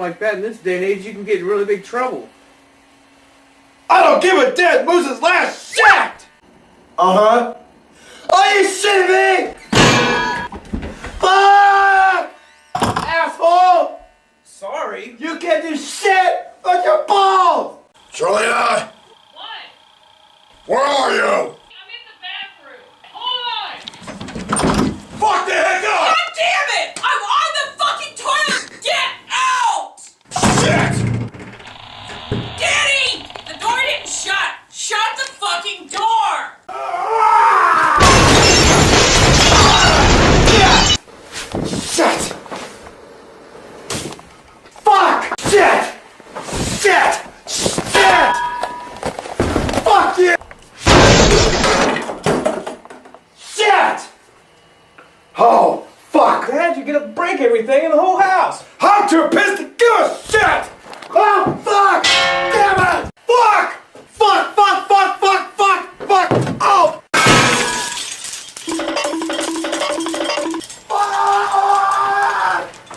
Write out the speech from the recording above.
like that in this day and age, you can get in really big trouble. I don't give a dead moose's last shit! Uh-huh. Are you shitting me? Fuck! Asshole! Sorry. You can't do shit on your balls! Julia! What? Where are you? I'm in the bathroom. Hold on! Fuck the heck up! God damn it! I'm on the fucking toilet! Get out! Shit! Danny! The door didn't shut! Shut the fucking door! Shit! Fuck! Shit! Shit! Shit! Fuck you! Shit! Oh, fuck! Dad, you're gonna break everything in the whole house. I'm too pissed to